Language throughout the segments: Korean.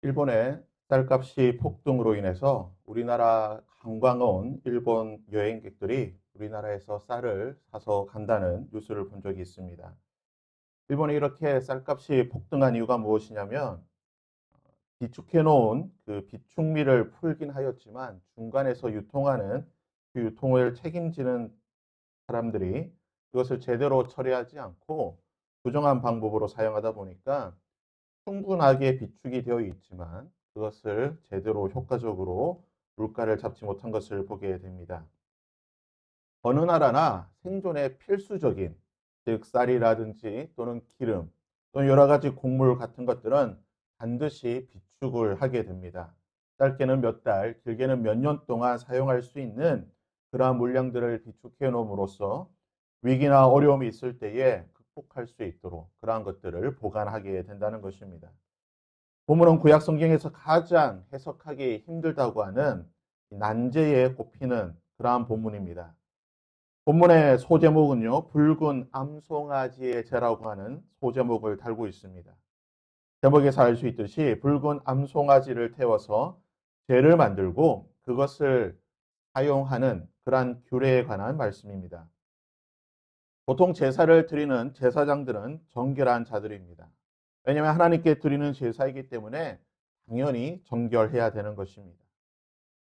일본의 쌀값이 폭등으로 인해서 우리나라 관광 온 일본 여행객들이 우리나라에서 쌀을 사서 간다는 뉴스를 본 적이 있습니다. 일본이 이렇게 쌀값이 폭등한 이유가 무엇이냐면 비축해 놓은 그 비축미를 풀긴 하였지만 중간에서 유통하는 그 유통을 책임지는 사람들이 그것을 제대로 처리하지 않고 부정한 방법으로 사용하다 보니까 충분하게 비축이 되어 있지만 그것을 제대로 효과적으로 물가를 잡지 못한 것을 보게 됩니다. 어느 나라나 생존에 필수적인 즉 쌀이라든지 또는 기름 또는 여러 가지 곡물 같은 것들은 반드시 비축을 하게 됩니다. 짧게는 몇 달, 길게는 몇 년 동안 사용할 수 있는 그러한 물량들을 비축해 놓음으로써 위기나 어려움이 있을 때에 극복할 수 있도록 그러한 것들을 보관하게 된다는 것입니다. 본문은 구약 성경에서 가장 해석하기 힘들다고 하는 난제에 꼽히는 그러한 본문입니다. 본문의 소제목은요, 붉은 암송아지의 제라고 하는 소제목을 달고 있습니다. 제목에서 알 수 있듯이 붉은 암송아지를 태워서 제를 만들고 그것을 사용하는 그러한 규례에 관한 말씀입니다. 보통 제사를 드리는 제사장들은 정결한 자들입니다. 왜냐하면 하나님께 드리는 제사이기 때문에 당연히 정결해야 되는 것입니다.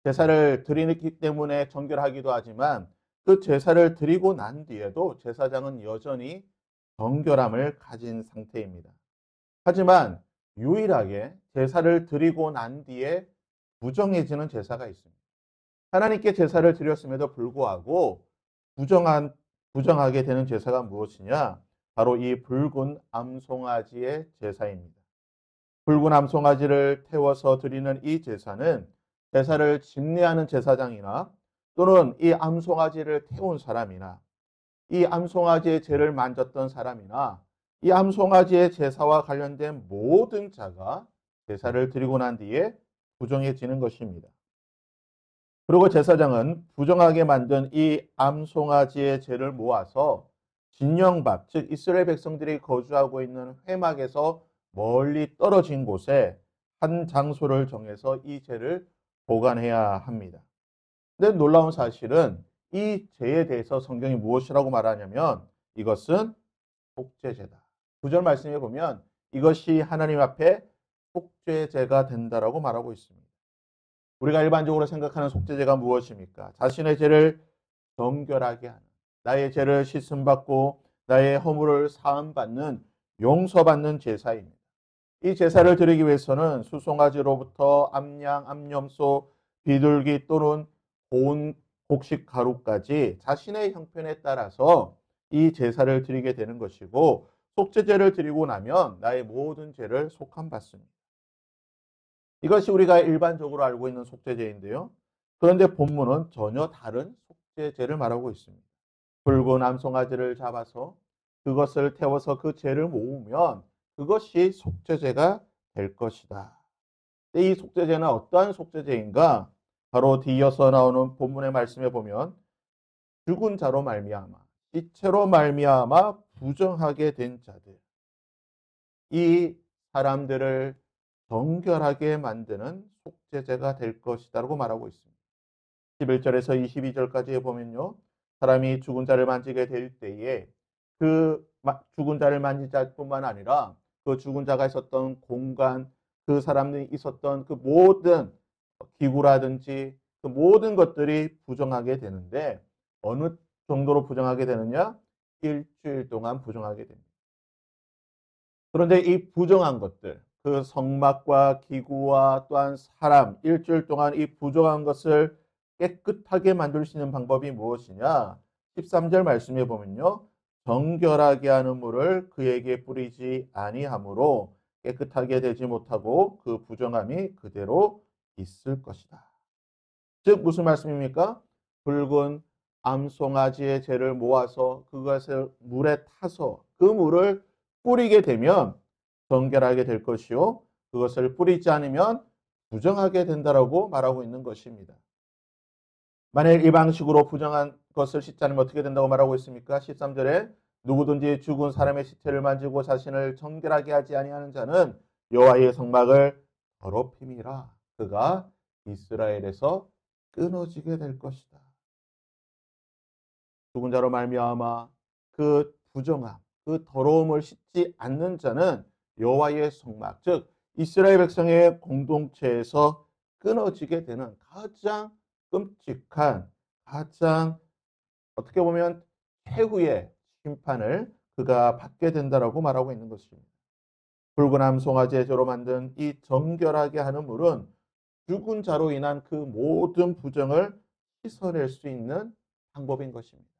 제사를 드리기 때문에 정결하기도 하지만 그 제사를 드리고 난 뒤에도 제사장은 여전히 정결함을 가진 상태입니다. 하지만 유일하게 제사를 드리고 난 뒤에 부정해지는 제사가 있습니다. 하나님께 제사를 드렸음에도 불구하고 부정하게 되는 제사가 무엇이냐? 바로 이 붉은 암송아지의 제사입니다. 붉은 암송아지를 태워서 드리는 이 제사는 제사를 집례하는 제사장이나 또는 이 암송아지를 태운 사람이나 이 암송아지의 죄를 만졌던 사람이나 이 암송아지의 제사와 관련된 모든 자가 제사를 드리고 난 뒤에 부정해지는 것입니다. 그리고 제사장은 부정하게 만든 이 암송아지의 죄를 모아서 진영밭, 즉 이스라엘 백성들이 거주하고 있는 회막에서 멀리 떨어진 곳에 한 장소를 정해서 이 죄를 보관해야 합니다. 근데 놀라운 사실은 이 죄에 대해서 성경이 무엇이라고 말하냐면 이것은 속죄죄다. 9절 말씀에 보면 이것이 하나님 앞에 속죄죄가 된다라고 말하고 있습니다. 우리가 일반적으로 생각하는 속죄죄가 무엇입니까? 자신의 죄를 정결하게 하는, 나의 죄를 씻음받고 나의 허물을 사함받는, 용서받는 제사입니다. 이 제사를 드리기 위해서는 수송아지로부터 암양, 암염소, 비둘기 또는 고운 곡식 가루까지 자신의 형편에 따라서 이 제사를 드리게 되는 것이고 속죄제를 드리고 나면 나의 모든 죄를 속함받습니다. 이것이 우리가 일반적으로 알고 있는 속죄제인데요. 그런데 본문은 전혀 다른 속죄제를 말하고 있습니다. 붉은 암송아지를 잡아서 그것을 태워서 그 죄를 모으면 그것이 속죄제가 될 것이다. 이 속죄제는 어떠한 속죄제인가? 바로 뒤이어서 나오는 본문의 말씀에 보면 죽은 자로 말미암아 시체로 말미암아 부정하게 된 자들, 이 사람들을 정결하게 만드는 속죄제가 될 것이다라고 말하고 있습니다. 11절에서 22절까지 보면요. 사람이 죽은 자를 만지게 될 때에 그 죽은 자를 만질 자뿐만 아니라 그 죽은 자가 있었던 공간, 그 사람이 있었던 그 모든 기구라든지 그 모든 것들이 부정하게 되는데 어느 정도로 부정하게 되느냐? 일주일 동안 부정하게 됩니다. 그런데 이 부정한 것들, 그 성막과 기구와 또한 사람, 일주일 동안 이 부정한 것을 깨끗하게 만들 수 있는 방법이 무엇이냐? 13절 말씀에 보면요. 정결하게 하는 물을 그에게 뿌리지 아니하므로 깨끗하게 되지 못하고 그 부정함이 그대로 있을 것이다. 즉 무슨 말씀입니까? 붉은 암송아지의 죄를 모아서 그것을 물에 타서 그 물을 뿌리게 되면 정결하게 될 것이요. 그것을 뿌리지 않으면 부정하게 된다라고 말하고 있는 것입니다. 만일 이 방식으로 부정한 것을 씻지 않으면 어떻게 된다고 말하고 있습니까? 13절에 누구든지 죽은 사람의 시체를 만지고 자신을 정결하게 하지 아니하는 자는 여호와의 성막을 더럽힘이라 그가 이스라엘에서 끊어지게 될 것이다. 죽은 자로 말미암아 그 부정함, 그 더러움을 씻지 않는 자는 여호와의 성막, 즉 이스라엘 백성의 공동체에서 끊어지게 되는 가장 끔찍한, 가장 어떻게 보면 최후의 심판을 그가 받게 된다라고 말하고 있는 것입니다. 붉은 암송아지의 제로 만든 이 정결하게 하는 물은 죽은 자로 인한 그 모든 부정을 씻어낼 수 있는 방법인 것입니다.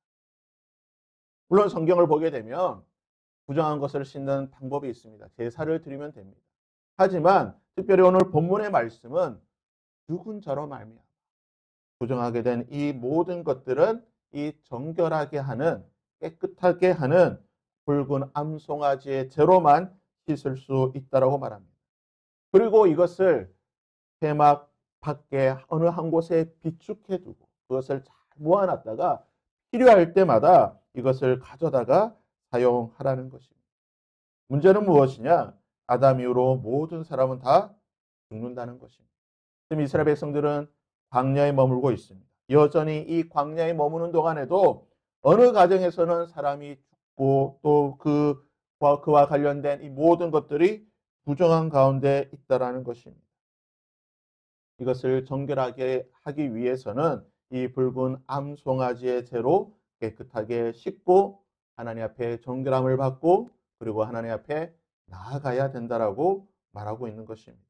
물론 성경을 보게 되면 부정한 것을 씻는 방법이 있습니다. 제사를 드리면 됩니다. 하지만 특별히 오늘 본문의 말씀은 죽은 자로 말미암아 부정하게 된 이 모든 것들은 이 정결하게 하는, 깨끗하게 하는 붉은 암송아지의 제로만 씻을 수 있다라고 말합니다. 그리고 이것을 회막 밖에 어느 한 곳에 비축해 두고 그것을 잘 모아놨다가 필요할 때마다 이것을 가져다가 사용하라는 것입니다. 문제는 무엇이냐? 아담 이후로 모든 사람은 다 죽는다는 것입니다. 지금 이스라엘 백성들은 광야에 머물고 있습니다. 여전히 이 광야에 머무는 동안에도 어느 가정에서는 사람이 죽고 또 그와 관련된 이 모든 것들이 부정한 가운데 있다라는 것입니다. 이것을 정결하게 하기 위해서는 이 붉은 암송아지의 죄로 깨끗하게 씻고 하나님 앞에 정결함을 받고 그리고 하나님 앞에 나아가야 된다라고 말하고 있는 것입니다.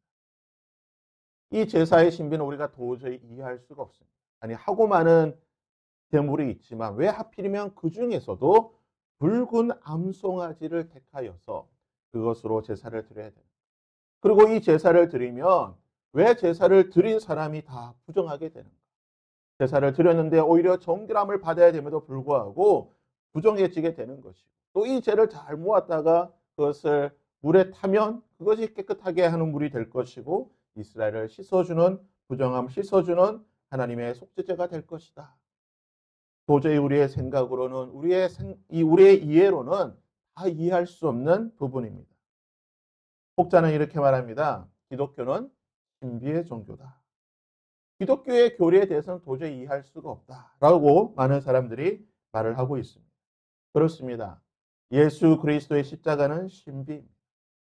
이 제사의 신비는 우리가 도저히 이해할 수가 없습니다. 아니 하고 많은 제물이 있지만 왜 하필이면 그 중에서도 붉은 암송아지를 택하여서 그것으로 제사를 드려야 됩니까? 그리고 이 제사를 드리면 왜 제사를 드린 사람이 다 부정하게 되는가? 제사를 드렸는데 오히려 정결함을 받아야 됨에도 불구하고 부정해지게 되는 것이고 또 이 죄를 잘 모았다가 그것을 물에 타면 그것이 깨끗하게 하는 물이 될 것이고 이스라엘을 씻어주는 부정함 씻어주는 하나님의 속죄제가 될 것이다. 도저히 우리의 생각으로는 우리의 이해로는 다 이해할 수 없는 부분입니다. 혹자는 이렇게 말합니다. 기독교는 신비의 종교다. 기독교의 교리에 대해서는 도저히 이해할 수가 없다라고 많은 사람들이 말을 하고 있습니다. 그렇습니다. 예수 그리스도의 십자가는 신비입니다.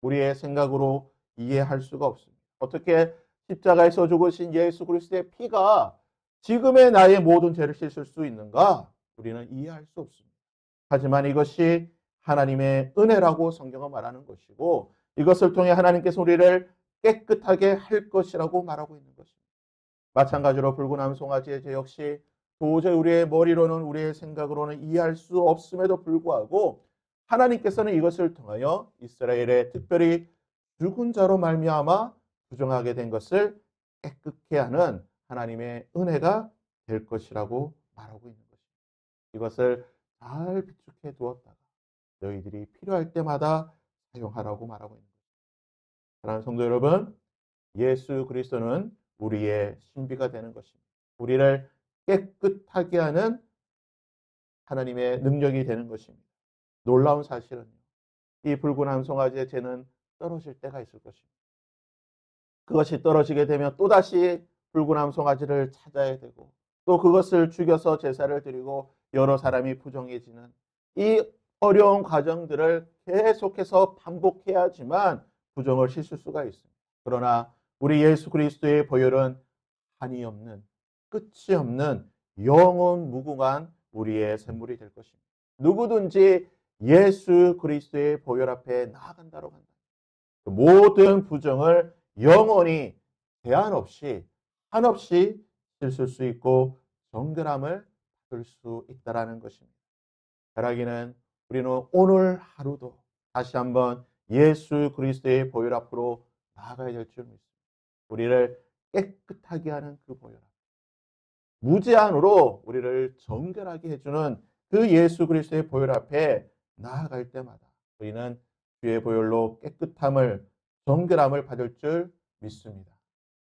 우리의 생각으로 이해할 수가 없습니다. 어떻게 십자가에서 죽으신 예수 그리스도의 피가 지금의 나의 모든 죄를 씻을 수 있는가? 우리는 이해할 수 없습니다. 하지만 이것이 하나님의 은혜라고 성경은 말하는 것이고 이것을 통해 하나님께서 우리를 깨끗하게 할 것이라고 말하고 있는 것입니다. 마찬가지로 붉은 암송아지의 죄 역시 도저히 우리의 머리로는 우리의 생각으로는 이해할 수 없음에도 불구하고 하나님께서는 이것을 통하여 이스라엘의 특별히 죽은 자로 말미암아 부정하게 된 것을 깨끗게 하는 하나님의 은혜가 될 것이라고 말하고 있는 것입니다. 이것을 잘 비축해 두었다가 너희들이 필요할 때마다 사용하라고 말하고 있는 것입니다. 사랑하는 성도 여러분, 예수 그리스도는 우리의 신비가 되는 것입니다. 우리를 깨끗하게 하는 하나님의 능력이 되는 것입니다. 놀라운 사실은요. 이 붉은 암송아지의 죄는 떨어질 때가 있을 것입니다. 그것이 떨어지게 되면 또다시 붉은 암송아지를 찾아야 되고 또 그것을 죽여서 제사를 드리고 여러 사람이 부정해지는 이 어려운 과정들을 계속해서 반복해야지만 부정을 씻을 수가 있습니다. 그러나 우리 예수 그리스도의 보혈은 한이 없는 끝이 없는 영원 무궁한 우리의 샘물이 될 것입니다. 누구든지 예수 그리스도의 보혈 앞에 나아간다고 한다. 모든 부정을 영원히 제한 없이 한없이 씻을 수 있고 정결함을 받을 수 있다라는 것입니다. 바라기는 우리는 오늘 하루도 다시 한번 예수 그리스도의 보혈 앞으로 나아가야 될 줄 믿습니다. 우리를 깨끗하게 하는 그 보혈 앞. 무제한으로 우리를 정결하게 해주는 그 예수 그리스도의 보혈 앞에 나아갈 때마다 우리는 주의 보혈로 깨끗함을 정결함을 받을 줄 믿습니다.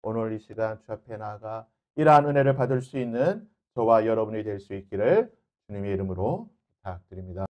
오늘 이 시간 주 앞에 나아가 이러한 은혜를 받을 수 있는 저와 여러분이 될 수 있기를 주님의 이름으로 부탁드립니다.